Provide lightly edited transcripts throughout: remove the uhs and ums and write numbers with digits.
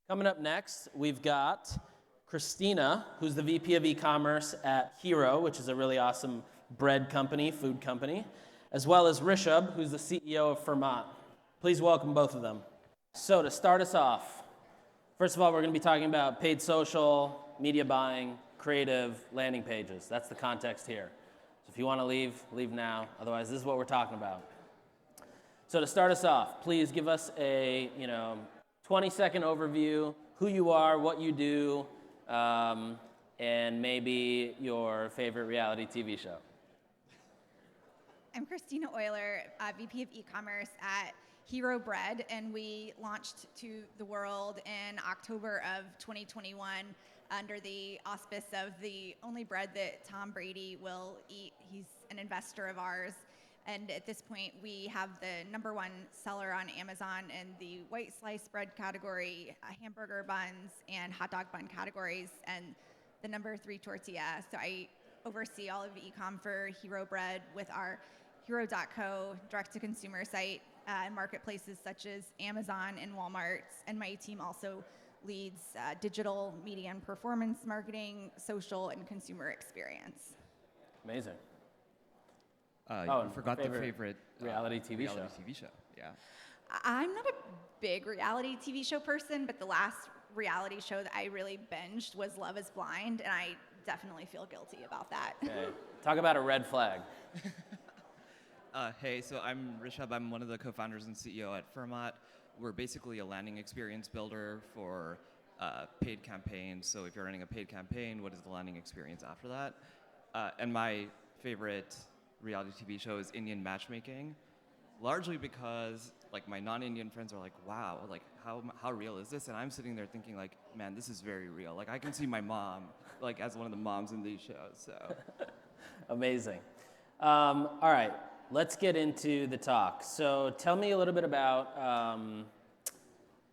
Coming up next, we've got Christina, who's the VP of e-commerce at Hero, which is a really awesome bread company, food company, as well as Rishabh, who's the CEO of Fermat. Please welcome both of them. So to start us off, first of all, we're going to be talking about paid social, media buying, creative, landing pages. That's the context here. So if you want to leave, leave now. Otherwise, this is what we're talking about. So to start us off, please give us a 20-second overview, who you are, what you do, and maybe your favorite reality TV show. I'm Christina Oyler, VP of e-commerce at Hero Bread, and we launched to the world in October of 2021 under the auspice of the only bread that Tom Brady will eat. He's an investor of ours. And at this point, we have the #1 seller on Amazon in the white slice bread category, hamburger buns, and hot dog bun categories, and the #3 tortilla. So I oversee all of the e-com for Hero Bread with our hero.co direct-to-consumer site and marketplaces such as Amazon and Walmart. And my team also leads digital media and performance marketing, social, and consumer experience. Amazing. You forgot the favorite reality TV show. Yeah. I'm not a big reality TV show person, but the last reality show that I really binged was Love is Blind, and I definitely feel guilty about that. Okay. Talk about a red flag. Hey, so I'm Rishabh. I'm one of the co-founders and CEO at Fermat. We're basically a landing experience builder for paid campaigns. So if you're running a paid campaign, what is the landing experience after that? And my favorite reality TV show is Indian matchmaking, largely because like my non-Indian friends are like, wow, like how real is this? And I'm sitting there thinking like, man, this is very real. Like I can see my mom like as one of the moms in these shows. So Amazing. All right, let's get into the talk. So tell me a little bit about,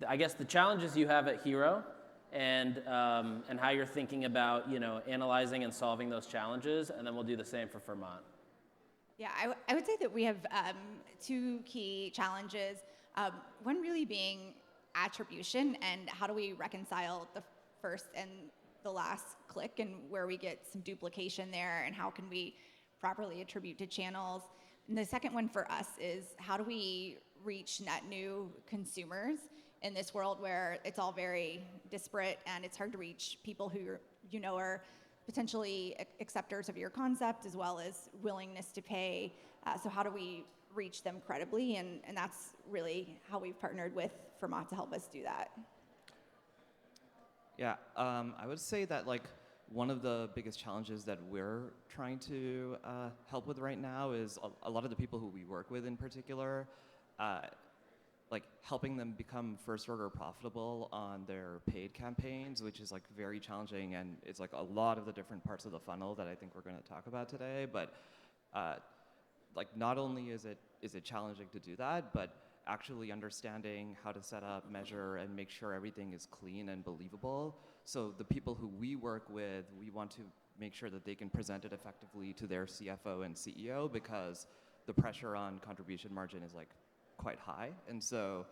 I guess, the challenges you have at Hero and how you're thinking about analyzing and solving those challenges, and then we'll do the same for Fermat. Yeah, I would say that we have two key challenges. One really being attribution and how do we reconcile the first and the last click and where we get some duplication there and how can we properly attribute to channels. And the second one for us is how do we reach net new consumers in this world where it's all very disparate and it's hard to reach people who are potentially acceptors of your concept as well as willingness to pay. So how do we reach them credibly? And that's really how we've partnered with Fermat to help us do that. yeah, I would say that like one of the biggest challenges that we're trying to help with right now is a lot of the people who we work with in particular, like helping them become first order profitable on their paid campaigns, which is like very challenging, and it's like a lot of the different parts of the funnel that I think we're going to talk about today. But like not only is it challenging to do that, but actually understanding how to set up, measure, and make sure everything is clean and believable. So the people who we work with, we want to make sure that they can present it effectively to their CFO and CEO, because the pressure on contribution margin is like quite high. And so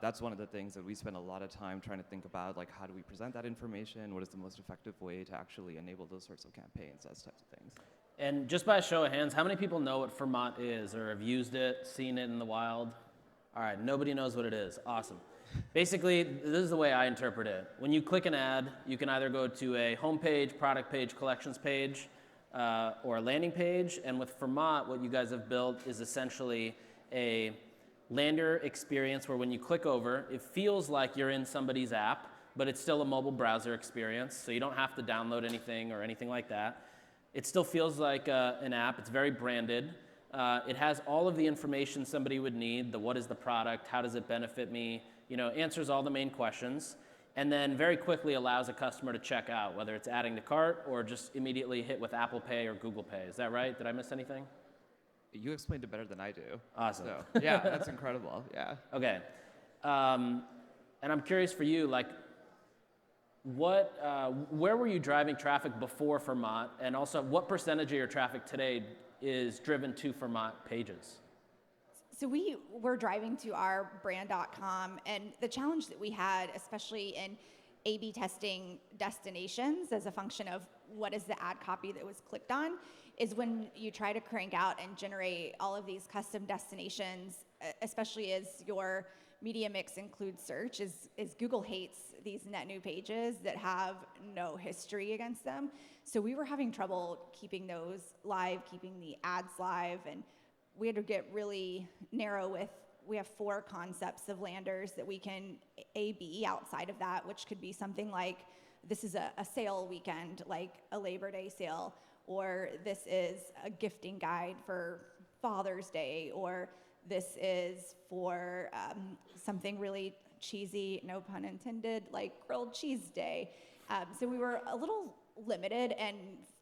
that's one of the things that we spend a lot of time trying to think about, like how do we present that information? What is the most effective way to actually enable those sorts of campaigns, those types of things. And just by a show of hands, how many people know what Fermat is or have used it, seen it in the wild? All right, nobody knows what it is. Awesome. Basically, this is the way I interpret it. When you click an ad, you can either go to a homepage, product page, collections page, or a landing page. And with Fermat, what you guys have built is essentially a lander experience where when you click over, it feels like you're in somebody's app, but it's still a mobile browser experience, so you don't have to download anything or anything like that. It still feels like an app. It's very branded. It has all of the information somebody would need, the what is the product, how does it benefit me, answers all the main questions, and then very quickly allows a customer to check out, whether it's adding to cart or just immediately hit with Apple Pay or Google Pay. Is that right? Did I miss anything? You explained it better than I do. Awesome. So, yeah, that's incredible. Yeah. Okay. And I'm curious for you, like, where were you driving traffic before Fermat, and also what percentage of your traffic today is driven to Fermat pages? So we were driving to our brand.com, and the challenge that we had, especially in A/B testing destinations as a function of what is the ad copy that was clicked on, is when you try to crank out and generate all of these custom destinations, especially as your media mix includes search, is Google hates these net new pages that have no history against them. So we were having trouble keeping those live, keeping the ads live, and we had to get really narrow with, we have 4 concepts of landers that we can A/B outside of that, which could be something like, this is a sale weekend, like a Labor Day sale, or this is a gifting guide for Father's Day, or this is for something really cheesy, no pun intended, like grilled cheese day. So we were a little limited, and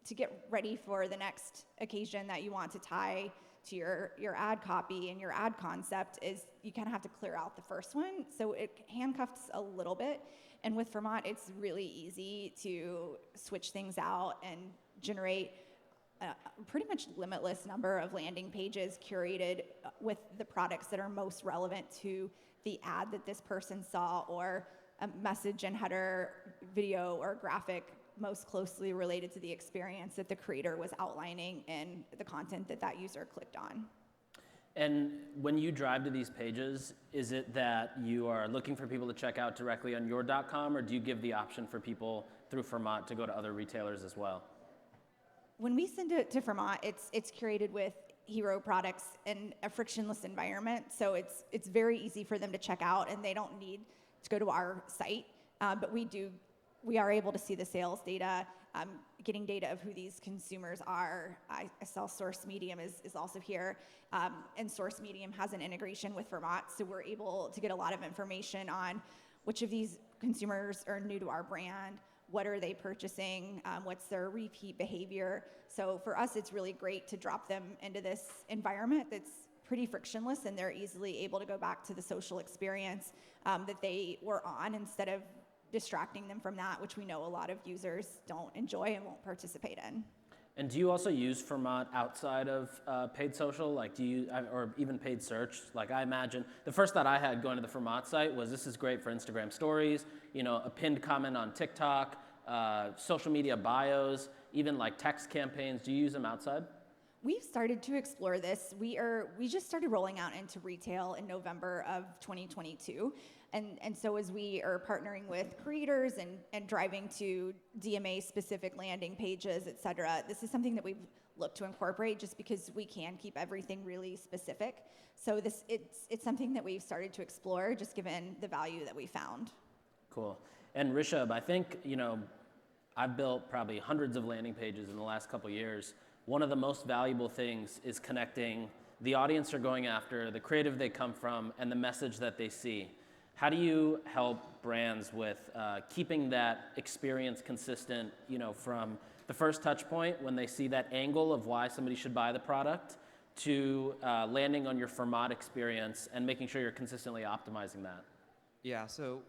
to get ready for the next occasion that you want to tie to your ad copy and your ad concept, is you kind of have to clear out the first one. So it handcuffs a little bit. And with Fermat, it's really easy to switch things out and generate a pretty much limitless number of landing pages curated with the products that are most relevant to the ad that this person saw, or a message and header video or graphic most closely related to the experience that the creator was outlining in the content that that user clicked on. And when you drive to these pages, is it that you are looking for people to check out directly on your .com, or do you give the option for people through Fermat to go to other retailers as well? When we send it to Fermat, it's curated with hero products in a frictionless environment, so it's very easy for them to check out, and they don't need to go to our site. But we are able to see the sales data, getting data of who these consumers are. I saw Source Medium is also here, and Source Medium has an integration with Fermat, so we're able to get a lot of information on which of these consumers are new to our brand, what are they purchasing, what's their repeat behavior. So for us, it's really great to drop them into this environment that's pretty frictionless, and they're easily able to go back to the social experience that they were on, instead of distracting them from that, which we know a lot of users don't enjoy and won't participate in. And do you also use Fermat outside of paid social, like or even paid search? Like, I imagine the first thought I had going to the Fermat site was, this is great for Instagram stories, a pinned comment on TikTok, social media bios, even like text campaigns. Do you use them outside? We've started to explore this. We just started rolling out into retail in November of 2022. And so as we are partnering with creators and driving to DMA-specific landing pages, et cetera, this is something that we've looked to incorporate, just because we can keep everything really specific. So it's something that we've started to explore, just given the value that we found. Cool. And Rishabh, I think, I've built probably hundreds of landing pages in the last couple years. One of the most valuable things is connecting the audience they're going after, the creative they come from, and the message that they see. How do you help brands with keeping that experience consistent, from the first touch point when they see that angle of why somebody should buy the product, to landing on your Fermat experience and making sure you're consistently optimizing that? Yeah, so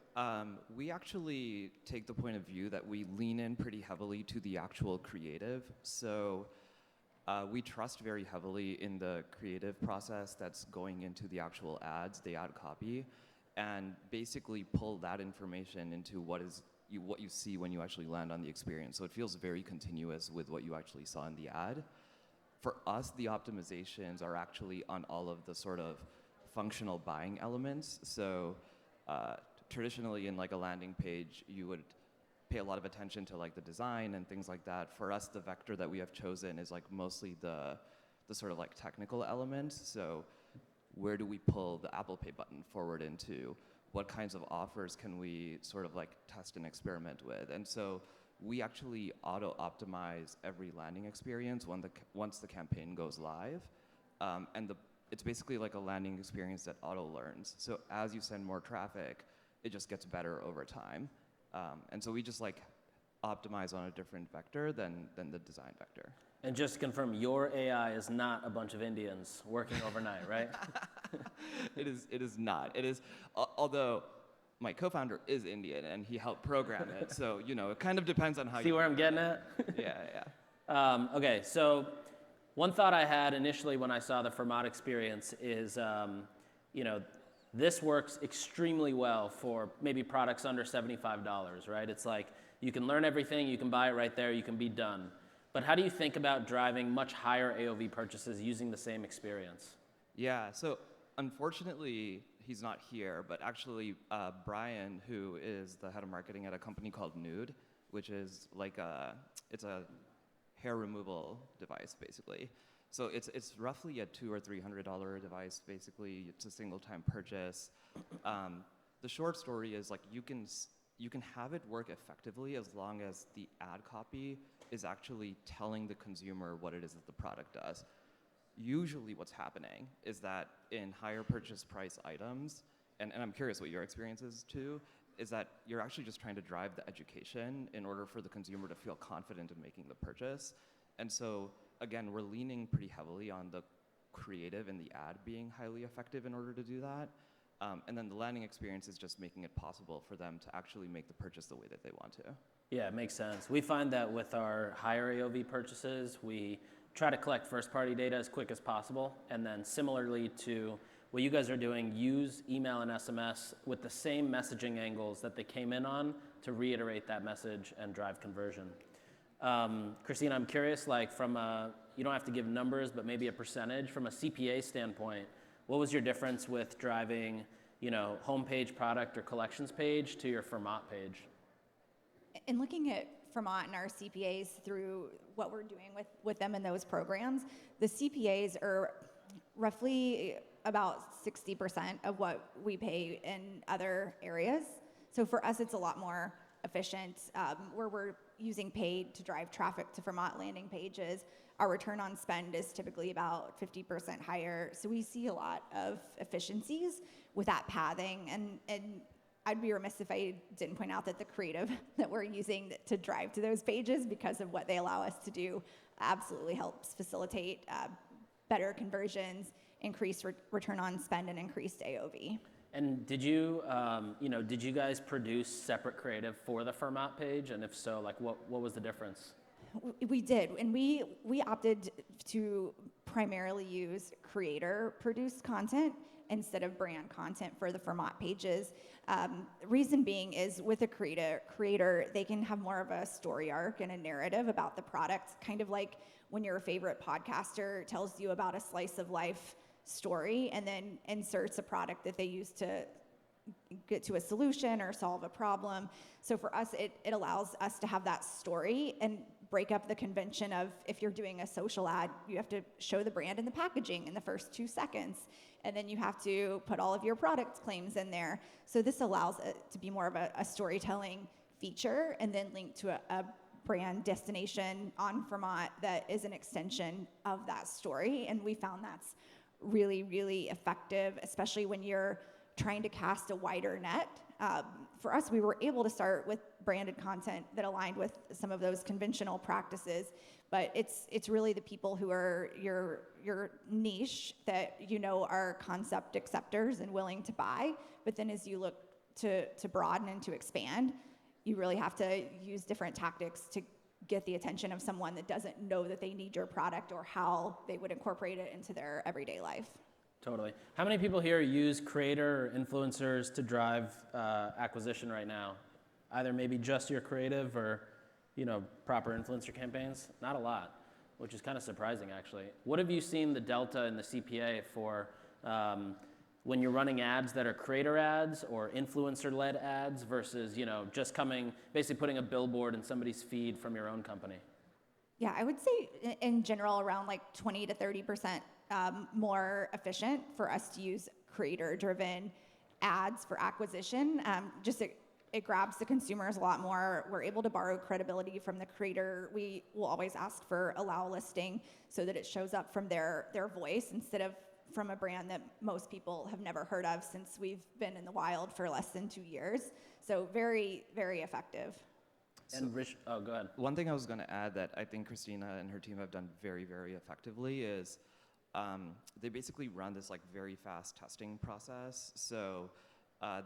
we actually take the point of view that we lean in pretty heavily to the actual creative. So we trust very heavily in the creative process that's going into the actual ads, the ad copy, and basically pull that information into what you see when you actually land on the experience. So it feels very continuous with what you actually saw in the ad. For us, the optimizations are actually on all of the sort of functional buying elements. So traditionally in like a landing page, you would pay a lot of attention to like the design and things like that. For us, the vector that we have chosen is like mostly the sort of like technical elements. So where do we pull the Apple Pay button forward into? What kinds of offers can we sort of like test and experiment with? And so we actually auto-optimize every landing experience once the campaign goes live. It's basically like a landing experience that auto-learns. So as you send more traffic, it just gets better over time. And so we just like optimize on a different vector than the design vector. And just to confirm, your AI is not a bunch of Indians working overnight, right? It is not. It is, although my co-founder is Indian and he helped program it. So, it kind of depends on how See where I'm getting at? Yeah. Okay, so One thought I had initially when I saw the Fermat experience is, this works extremely well for maybe products under $75, right? It's like you can learn everything, you can buy it right there, you can be done. But how do you think about driving much higher AOV purchases using the same experience? Yeah, so unfortunately, he's not here, but actually Brian, who is the head of marketing at a company called Nude, which is like it's a hair removal device, basically. So it's roughly a $200 or $300 device, basically. It's a single-time purchase. The short story is like you can have it work effectively as long as the ad copy is actually telling the consumer what it is that the product does. Usually what's happening is that in higher purchase price items, and I'm curious what your experience is too, is that you're actually just trying to drive the education in order for the consumer to feel confident in making the purchase. And so, again, we're leaning pretty heavily on the creative and the ad being highly effective in order to do that. And then the landing experience is just making it possible for them to actually make the purchase the way that they want to. Yeah, it makes sense. We find that with our higher AOV purchases, we try to collect first-party data as quick as possible, and then similarly to what you guys are doing, use email and SMS with the same messaging angles that they came in on to reiterate that message and drive conversion. Christina, I'm curious, like from you don't have to give numbers, but maybe a percentage, from a CPA standpoint, what was your difference with driving, homepage, product, or collections page to your Fermat page? In looking at Fermat and our CPAs through what we're doing with them in those programs, the CPAs are roughly about 60% of what we pay in other areas. So for us, it's a lot more efficient. Where we're using paid to drive traffic to Fermat landing pages, our return on spend is typically about 50% higher. So we see a lot of efficiencies with that pathing. And I'd be remiss if I didn't point out that the creative that we're using to drive to those pages, because of what they allow us to do, absolutely helps facilitate better conversions, increased return on spend, and increased AOV. And did you guys produce separate creative for the Fermat page? And if so, like what was the difference? We did, and we opted to primarily use creator-produced content instead of brand content for the Fermat pages. Reason being is with a creator, they can have more of a story arc and a narrative about the product, kind of like when your favorite podcaster tells you about a slice of life story and then inserts a product that they use to get to a solution or solve a problem. So for us, it allows us to have that story and break up the convention of, if you're doing a social ad, you have to show the brand and the packaging in the first 2 seconds, and then you have to put all of your product claims in there. So this allows it to be more of a storytelling feature, and then link to a brand destination on Fermat that is an extension of that story. And we found that's really, really effective, especially when you're trying to cast a wider net. For us, we were able to start with branded content that aligned with some of those conventional practices, but it's really the people who are your niche that are concept acceptors and willing to buy. But then as you look to broaden and to expand, you really have to use different tactics to get the attention of someone that doesn't know that they need your product or how they would incorporate it into their everyday life. Totally. How many people here use creator or influencers to drive acquisition right now? Either maybe just your creative or, proper influencer campaigns? Not a lot, which is kind of surprising, actually. What have you seen the delta in the CPA for when you're running ads that are creator ads or influencer-led ads versus, just basically putting a billboard in somebody's feed from your own company? Yeah, I would say in general around like 20 to 30% more efficient for us to use creator-driven ads for acquisition. It grabs the consumers a lot more. We're able to borrow credibility from the creator. We will always ask for allow listing so that it shows up from their voice instead of from a brand that most people have never heard of, since we've been in the wild for less than 2 years. So very, very effective. And go ahead. One thing I was going to add that I think Christina and her team have done very, very effectively is they basically run this very fast testing process. So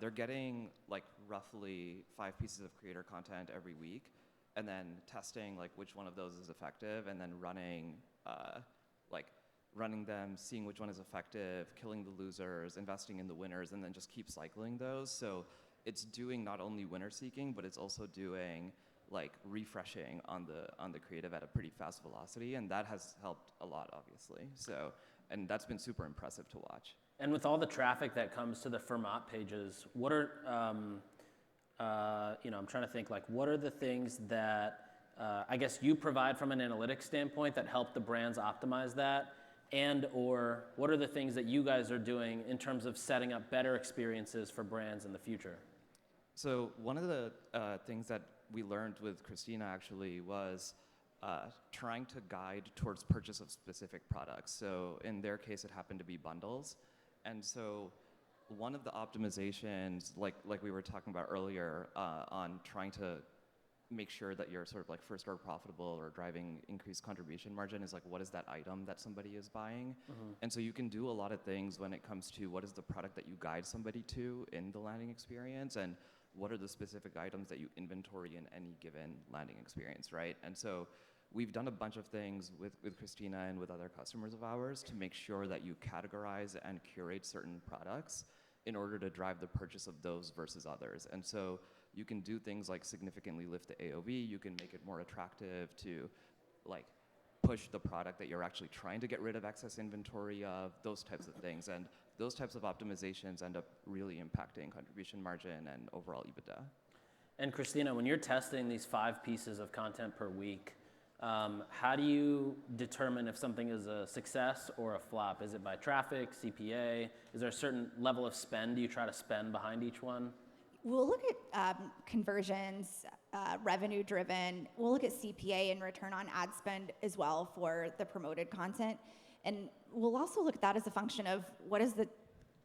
they're getting roughly 5 pieces of creator content every week, and then testing which one of those is effective, and then running like running them, seeing which one is effective, killing the losers, investing in the winners, and then just keep cycling those. So it's doing not only winner seeking, but it's also doing like refreshing on the creative at a pretty fast velocity, and that has helped a lot, obviously. So, and that's been super impressive to watch. And with all the traffic that comes to the Fermat pages, what are, I'm trying to think, like, what are the things that I guess you provide from an analytics standpoint that help the brands optimize that? And or what are the things that you guys are doing in terms of setting up better experiences for brands in the future? So one of the things that we learned with Christina actually was trying to guide towards purchase of specific products. So in their case, it happened to be bundles. And so one of the optimizations, like we were talking about earlier, on trying to make sure that you're sort of like first order profitable or driving increased contribution margin is like, what is that item that somebody is buying? And so you can do a lot of things when it comes to what is the product that you guide somebody to in the landing experience, and what are the specific items that you inventory in any given landing experience, right? And so we've done a bunch of things with Christina and with other customers of ours to make sure that you categorize and curate certain products in order to drive the purchase of those versus others. And so you can do things like significantly lift the AOV, you can make it more attractive to like push the product that you're actually trying to get rid of excess inventory of, those types of things. And those types of optimizations end up really impacting contribution margin and overall EBITDA. And Christina, when you're testing these 5 pieces of content per week, how do you determine if something is a success or a flop? Is it by traffic, CPA? Is there a certain level of spend you try to spend behind each one? We'll look at conversions, revenue driven. We'll look at CPA and return on ad spend as well for the promoted content. And we'll also look at that as a function of what is the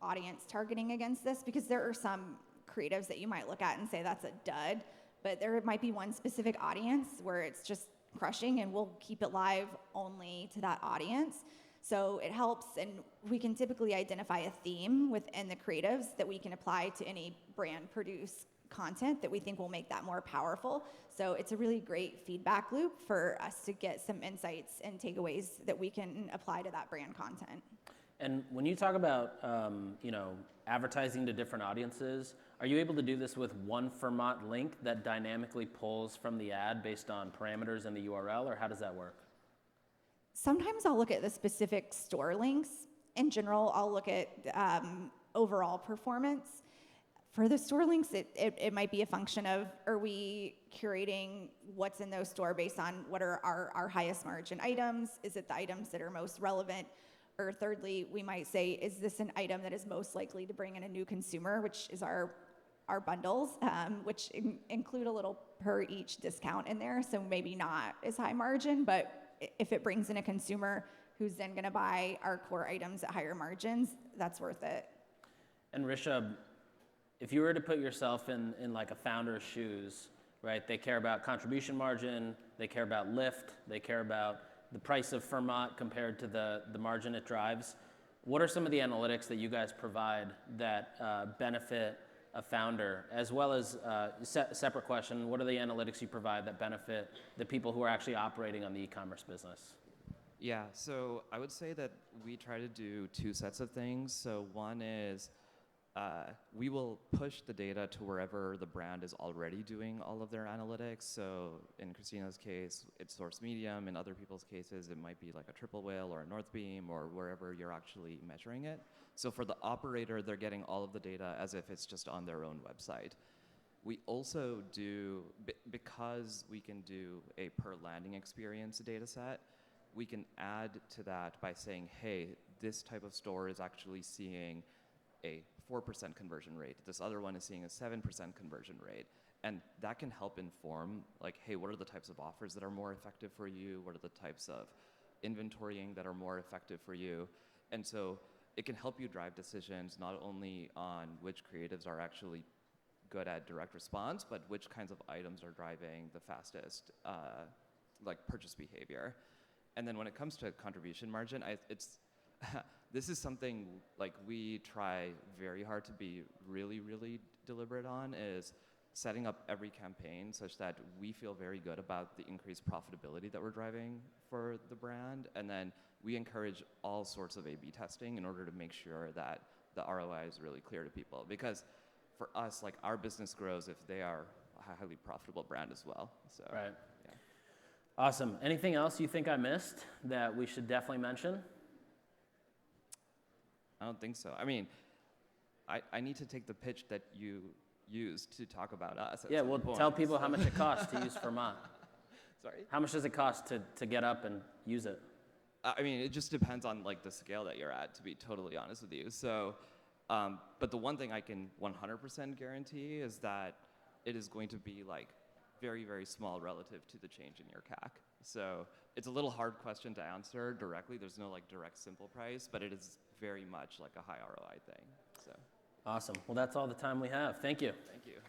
audience targeting against this, because there are some creatives that you might look at and say that's a dud, but there might be one specific audience where it's just crushing, and we'll keep it live only to that audience. So it helps, and we can typically identify a theme within the creatives that we can apply to any brand produced content that we think will make that more powerful. So it's a really great feedback loop for us to get some insights and takeaways that we can apply to that brand content. And when you talk about advertising to different audiences, are you able to do this with one Fermat link that dynamically pulls from the ad based on parameters in the URL, or how does that work? Sometimes I'll look at the specific store links. In general, I'll look at overall performance. For the store links, it might be a function of, are we curating what's in those store based on what are our highest margin items? Is it the items that are most relevant? Or thirdly, we might say, is this an item that is most likely to bring in a new consumer, which is our bundles, which include a little per each discount in there, so maybe not as high margin, but if it brings in a consumer who's then gonna buy our core items at higher margins, that's worth it. And Rishabh, if you were to put yourself in like a founder's shoes, right? They care about contribution margin, they care about lift, they care about the price of Fermat compared to the margin it drives. What are some of the analytics that you guys provide that benefit a founder, as well as separate question, what are the analytics you provide that benefit the people who are actually operating on the e-commerce business? Yeah, so I would say that we try to do 2 sets of things. So one is we will push the data to wherever the brand is already doing all of their analytics. So in Christina's case, it's Source Medium. In other people's cases, it might be like a Triple Whale or a Northbeam or wherever you're actually measuring it. So for the operator, they're getting all of the data as if it's just on their own website. We also do, because we can do a per landing experience data set, we can add to that by saying, hey, this type of store is actually seeing a 4% conversion rate. This other one is seeing a 7% conversion rate. And that can help inform, like, hey, what are the types of offers that are more effective for you? What are the types of inventorying that are more effective for you? And so it can help you drive decisions not only on which creatives are actually good at direct response, but which kinds of items are driving the fastest like purchase behavior. And then when it comes to contribution margin, this is something like we try very hard to be really, really deliberate on, is setting up every campaign such that we feel very good about the increased profitability that we're driving for the brand. And then we encourage all sorts of A/B testing in order to make sure that the ROI is really clear to people. Because for us, like, our business grows if they are a highly profitable brand as well. So, Right. yeah. Awesome. Anything else you think I missed that we should definitely mention? I don't think so. I mean, I need to take the pitch that you used to talk about us. Yeah, well, tell people how much it costs to use Fermat. Sorry? How much does it cost to get up and use it? I mean, it just depends on like the scale that you're at, to be totally honest with you. So, but the one thing I can 100% guarantee is that it is going to be like very, very small relative to the change in your CAC. So it's a little hard question to answer directly. There's no like direct simple price, but it is very much like a high ROI thing. So. Awesome. Well, that's all the time we have. Thank you. Thank you.